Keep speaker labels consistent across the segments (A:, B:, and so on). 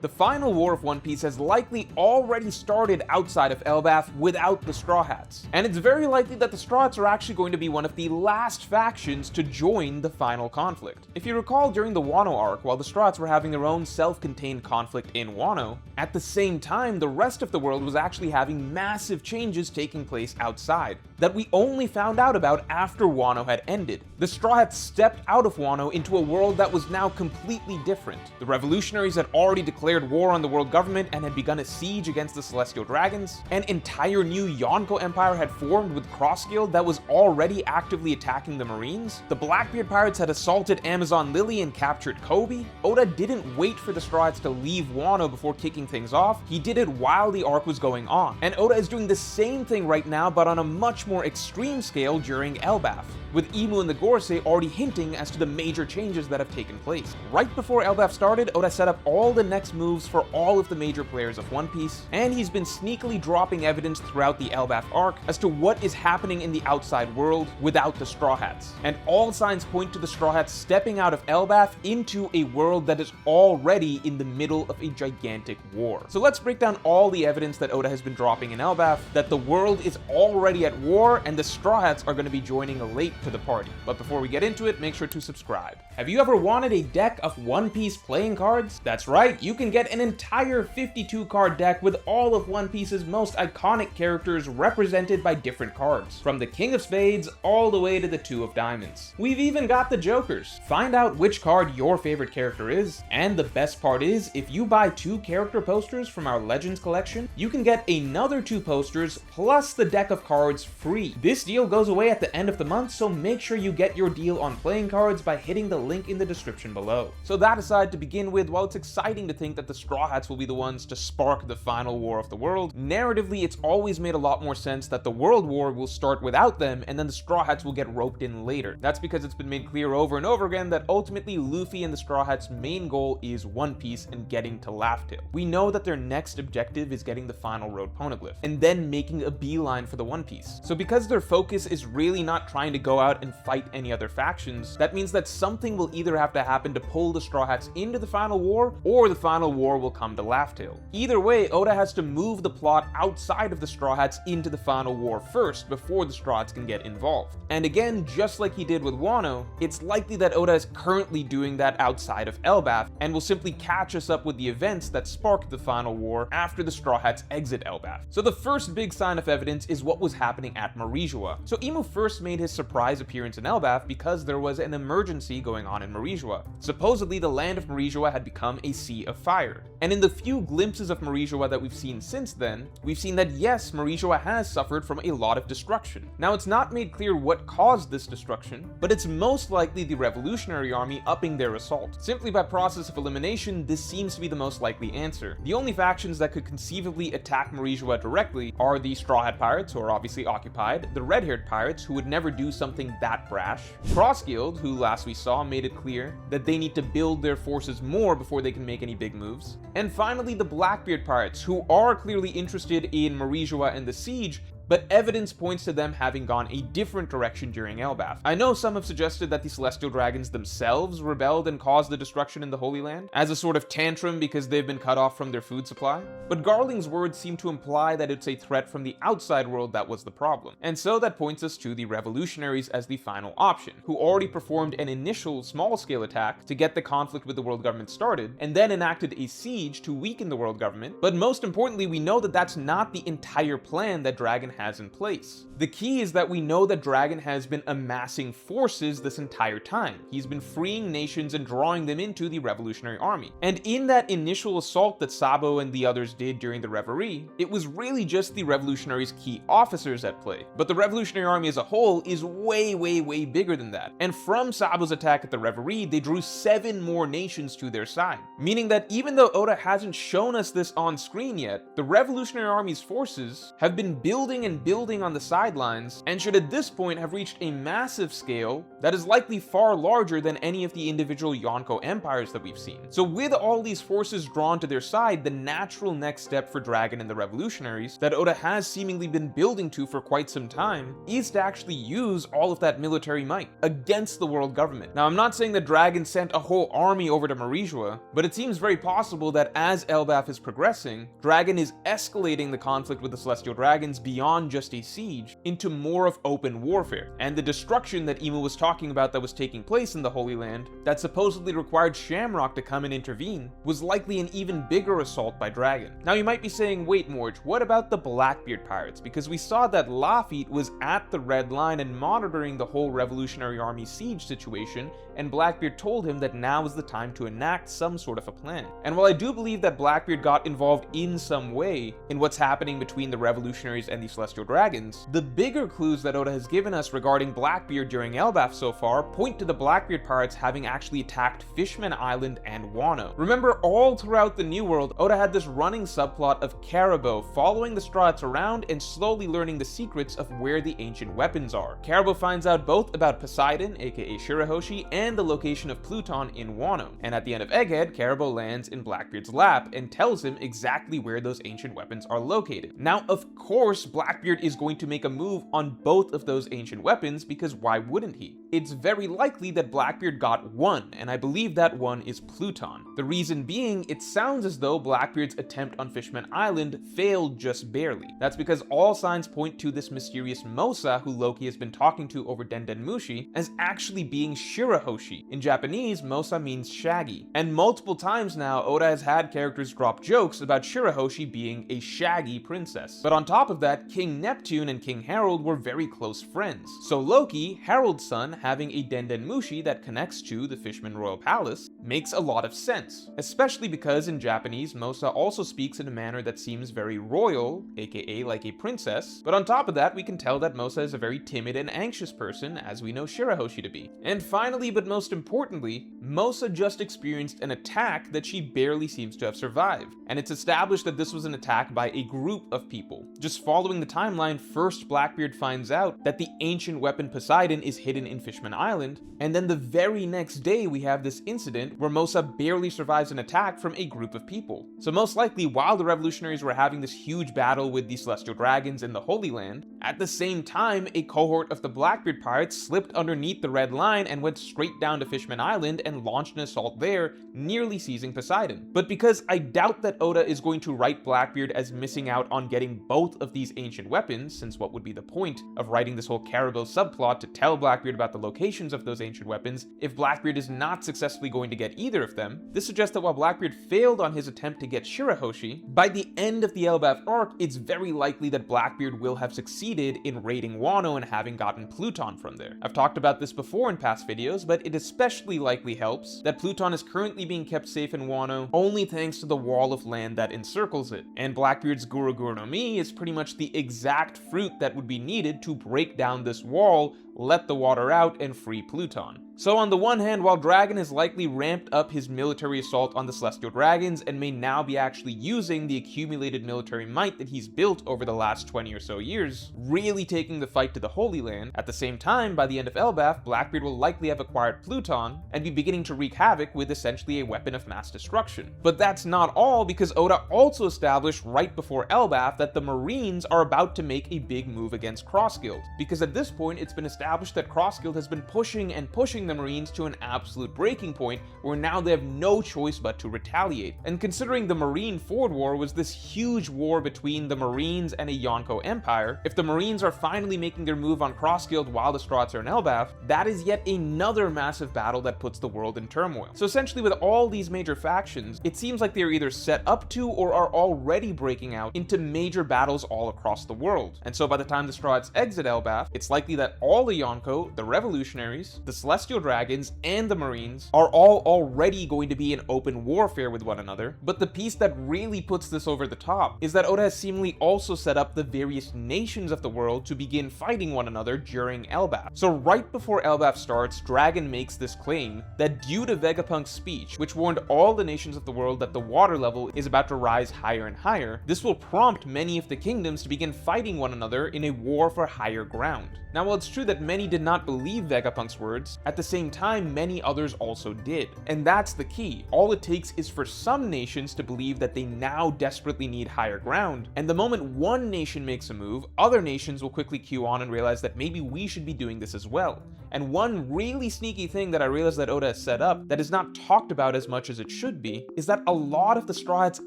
A: The final war of One Piece has likely already started outside of Elbaf without the Straw Hats, and it's very likely that the Straw Hats are actually going to be one of the last factions to join the final conflict. If you recall, during the Wano arc, while the Straw Hats were having their own self-contained conflict in Wano, at the same time the rest of the world was actually having massive changes taking place outside that we only found out about after Wano had ended. The Straw Hats stepped out of Wano into a world that was now completely different. The revolutionaries had already declared war on the world government and had begun a siege against the Celestial Dragons. An entire new Yonko Empire had formed with Cross Guild that was already actively attacking the Marines. The Blackbeard pirates had assaulted Amazon Lily and captured Kobe. Oda didn't wait for the Straw Hats to leave Wano before kicking things off. He did it while the arc was going on. And Oda is doing the same thing right now, but on a much more extreme scale during Elbaf, with Imu and the Gorosei already hinting as to the major changes that have taken place. Right before Elbaf started, Oda set up all the next moves for all of the major players of One Piece, and he's been sneakily dropping evidence throughout the Elbaf arc as to what is happening in the outside world without the Straw Hats. And all signs point to the Straw Hats stepping out of Elbaf into a world that is already in the middle of a gigantic war. So let's break down all the evidence that Oda has been dropping in Elbaf, that the world is already at war and the Straw Hats are going to be joining late to the party. But before we get into it, make sure to subscribe. Have you ever wanted a deck of One Piece playing cards? That's right, you can get an entire 52 card deck with all of One Piece's most iconic characters represented by different cards, from the King of Spades all the way to the Two of Diamonds. We've even got the Jokers. Find out which card your favorite character is, and the best part is, if you buy 2 character posters from our Legends collection, you can get another 2 posters plus the deck of cards free. This deal goes away at the end of the month, so make sure you get your deal on playing cards by hitting the link in the description below. So that aside, to begin with, while it's exciting to think that the Straw Hats will be the ones to spark the final war of the world, narratively it's always made a lot more sense that the world war will start without them and then the Straw Hats will get roped in later. That's because it's been made clear over and over again that ultimately Luffy and the Straw Hats' main goal is One Piece and getting to Laugh Tale. We know that their next objective is getting the final road poneglyph and then making a beeline for the One Piece. So because their focus is really not trying to go out and fight any other factions, that means that something will either have to happen to pull the Straw Hats into the final war, or the final war will come to Laugh Tale. Either way, Oda has to move the plot outside of the Straw Hats into the final war first before the Straw Hats can get involved. And again, just like he did with Wano, it's likely that Oda is currently doing that outside of Elbaf and will simply catch us up with the events that sparked the final war after the Straw Hats exit Elbaf. So the first big sign of evidence is what was happening at Marijua. So Imu first made his surprise appearance in Elbaf because there was an emergency going on in Marijua. Supposedly the land of Marijua had become a sea of fire. And in the few glimpses of Marijua that we've seen since then, we've seen that yes, Marijua has suffered from a lot of destruction. Now it's not made clear what caused this destruction, but it's most likely the Revolutionary Army upping their assault. Simply by process of elimination, this seems to be the most likely answer. The only factions that could conceivably attack Marijua directly are the Straw Hat Pirates, who are obviously occupied, the Red-Haired Pirates, who would never do something that brash, Cross Guild, who last we saw made it clear that they need to build their forces more before they can make any big moves, and finally the Blackbeard Pirates, who are clearly interested in Marijua and the siege, but evidence points to them having gone a different direction during Elbaf. I know some have suggested that the Celestial Dragons themselves rebelled and caused the destruction in the Holy Land, as a sort of tantrum because they've been cut off from their food supply, but Garling's words seem to imply that it's a threat from the outside world that was the problem, and so that points us to the Revolutionaries as the final option, who already performed an initial small-scale attack to get the conflict with the world government started, and then enacted a siege to weaken the world government, but most importantly, we know that that's not the entire plan that Dragon has in place. The key is that we know that Dragon has been amassing forces this entire time. He's been freeing nations and drawing them into the Revolutionary Army. And in that initial assault that Sabo and the others did during the Reverie, it was really just the Revolutionaries' key officers at play. But the Revolutionary Army as a whole is way bigger than that. And from Sabo's attack at the Reverie, they drew 7 more nations to their side. Meaning that even though Oda hasn't shown us this on screen yet, the Revolutionary Army's forces have been building and building on the sidelines, and should at this point have reached a massive scale that is likely far larger than any of the individual Yonko empires that we've seen. So with all these forces drawn to their side, the natural next step for Dragon and the revolutionaries that Oda has seemingly been building to for quite some time is to actually use all of that military might against the world government. Now, I'm not saying that Dragon sent a whole army over to Marijua, but it seems very possible that as Elbaf is progressing, Dragon is escalating the conflict with the Celestial Dragons beyond just a siege into more of open warfare. And the destruction that Emu was talking about that was taking place in the Holy Land, that supposedly required Shamrock to come and intervene, was likely an even bigger assault by Dragon. Now you might be saying, wait Morge, what about the Blackbeard pirates? Because we saw that Lafitte was at the Red Line and monitoring the whole Revolutionary Army siege situation, and Blackbeard told him that now is the time to enact some sort of a plan. And while I do believe that Blackbeard got involved in some way in what's happening between the Revolutionaries and the Celestial Dragons, the bigger clues that Oda has given us regarding Blackbeard during Elbaf so far point to the Blackbeard pirates having actually attacked Fishman Island and Wano. Remember, all throughout the New World, Oda had this running subplot of Caribou following the Straw Hats around and slowly learning the secrets of where the ancient weapons are. Caribou finds out both about Poseidon, aka Shirahoshi, and the location of Pluton in Wano. And at the end of Egghead, Caribou lands in Blackbeard's lap and tells him exactly where those ancient weapons are located. Now, of course, Blackbeard is going to make a move on both of those ancient weapons, because why wouldn't he? It's very likely that Blackbeard got one, and I believe that one is Pluton. The reason being, it sounds as though Blackbeard's attempt on Fishman Island failed just barely. That's because all signs point to this mysterious Mosa who Loki has been talking to over Dendenmushi as actually being Shirahoshi. In Japanese, Mosa means shaggy, and multiple times now Oda has had characters drop jokes about Shirahoshi being a shaggy princess. But on top of that, King Neptune and King Harold were very close friends. So Loki, Harold's son, having a Dendenmushi that connects to the Fishman Royal Palace makes a lot of sense, especially because in Japanese, Mosa also speaks in a manner that seems very royal, aka like a princess, but on top of that, we can tell that Mosa is a very timid and anxious person, as we know Shirahoshi to be. And finally, but most importantly, Mosa just experienced an attack that she barely seems to have survived, and it's established that this was an attack by a group of people. Just following the timeline, first Blackbeard finds out that the ancient weapon Poseidon is hidden in Fishman Island, and then the very next day we have this incident where Mosa barely survives an attack from a group of people. So most likely, while the revolutionaries were having this huge battle with the Celestial Dragons in the Holy Land, at the same time, a cohort of the Blackbeard pirates slipped underneath the Red Line and went straight down to Fishman Island and launched an assault there, nearly seizing Poseidon. But because I doubt that Oda is going to write Blackbeard as missing out on getting both of these ancient weapons, since what would be the point of writing this whole Caribou subplot to tell Blackbeard about the locations of those ancient weapons if Blackbeard is not successfully going to get either of them, this suggests that while Blackbeard failed on his attempt to get Shirahoshi, by the end of the Elbaf arc, it's very likely that Blackbeard will have succeeded in raiding Wano and having gotten Pluton from there. I've talked about this before in past videos, but it especially likely helps that Pluton is currently being kept safe in Wano only thanks to the wall of land that encircles it, and Blackbeard's Guru Guru no Mi is pretty much the exact fruit that would be needed to break down this wall, let the water out, and free Pluton. So on the one hand, while Dragon has likely ramped up his military assault on the Celestial Dragons and may now be actually using the accumulated military might that he's built over the last 20 or so years, really taking the fight to the Holy Land, at the same time, by the end of Elbaf, Blackbeard will likely have acquired Pluton and be beginning to wreak havoc with essentially a weapon of mass destruction. But that's not all, because Oda also established right before Elbaf that the Marines are about to make a big move against Cross Guild, because at this point it's been established that Cross Guild has been pushing the Marines to an absolute breaking point where now they have no choice but to retaliate. And considering the Marine Ford War was this huge war between the Marines and a Yonko empire, if the Marines are finally making their move on Cross Guild while the Straw Hats are in Elbaf, that is yet another massive battle that puts the world in turmoil. So essentially, with all these major factions, it seems like they're either set up to or are already breaking out into major battles all across the world. And so by the time the Straw Hats exit Elbaf, it's likely that all the Yonko, the Revolutionaries, the Celestial celestial dragons and the marines are all already going to be in open warfare with one another, but the piece that really puts this over the top is that Oda has seemingly also set up the various nations of the world to begin fighting one another during Elbaf. So right before Elbaf starts, Dragon makes this claim that due to Vegapunk's speech, which warned all the nations of the world that the water level is about to rise higher and higher, this will prompt many of the kingdoms to begin fighting one another in a war for higher ground. Now, while it's true that many did not believe Vegapunk's words, at the same time, many others also did. And that's the key. All it takes is for some nations to believe that they now desperately need higher ground, and the moment one nation makes a move, other nations will quickly queue on and realize that maybe we should be doing this as well. And one really sneaky thing that I realized that Oda has set up that is not talked about as much as it should be is that a lot of the Straw Hats'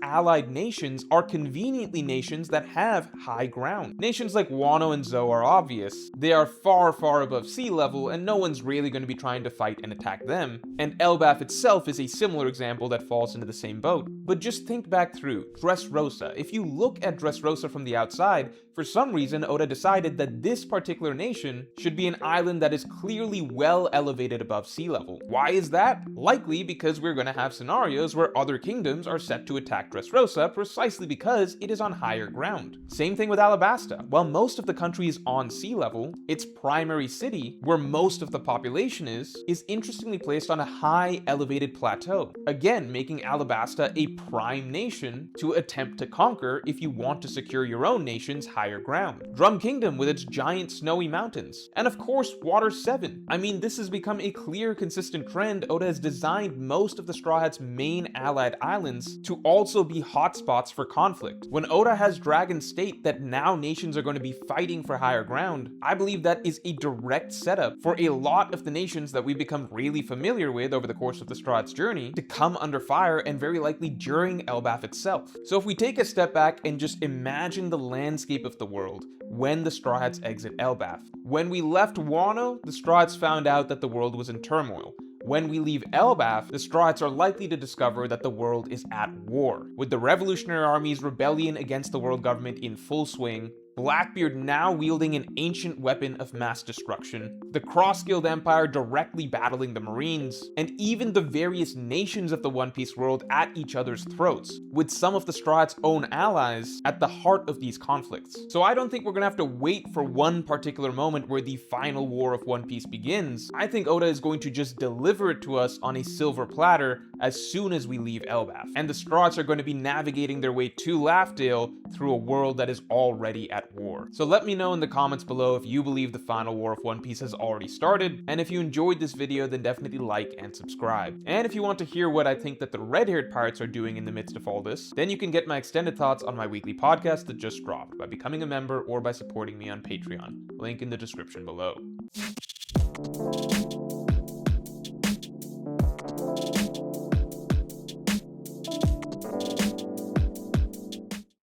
A: allied nations are conveniently nations that have high ground. Nations like Wano and Zou are obvious. They are far, far above sea level, and no one's really going to be trying to fight and attack them. And Elbaf itself is a similar example that falls into the same boat. But just think back through Dressrosa. If you look at Dressrosa from the outside, for some reason Oda decided that this particular nation should be an island that is clearly well elevated above sea level. Why is that? Likely because we're going to have scenarios where other kingdoms are set to attack Dressrosa precisely because it is on higher ground. Same thing with Alabasta. While most of the country is on sea level, its primary city, where most of the population is interestingly placed on a high elevated plateau. Again, making Alabasta a prime nation to attempt to conquer if you want to secure your own nation's higher ground. Drum Kingdom with its giant snowy mountains. And of course, Water 7. I mean, this has become a clear, consistent trend. Oda has designed most of the Straw Hats' main allied islands to also be hotspots for conflict. When Oda has Dragon state that now nations are going to be fighting for higher ground, I believe that is a direct setup for a lot of the nations that we've become really familiar with over the course of the Straw Hats' journey to come under fire, and very likely during Elbaf itself. So if we take a step back and just imagine the landscape of the world when the Straw Hats exit Elbaf. When we left Wano, the Straw Hats found out that the world was in turmoil. When we leave Elbaf, the Straw Hats are likely to discover that the world is at war. With the Revolutionary Army's rebellion against the world government in full swing, Blackbeard now wielding an ancient weapon of mass destruction, the Cross-Guild Empire directly battling the Marines, and even the various nations of the One Piece world at each other's throats, with some of the Straw Hats' own allies at the heart of these conflicts. So I don't think we're gonna have to wait for one particular moment where the final war of One Piece begins. I think Oda is going to just deliver it to us on a silver platter as soon as we leave Elbaf. And the Straw Hats are going to be navigating their way to Laughdale through a world that is already at war. So let me know in the comments below if you believe the final war of One Piece has already started, and if you enjoyed this video, then definitely like and subscribe. And if you want to hear what I think that the red-haired pirates are doing in the midst of all this, then you can get my extended thoughts on my weekly podcast that just dropped by becoming a member or by supporting me on Patreon. Link in the description below.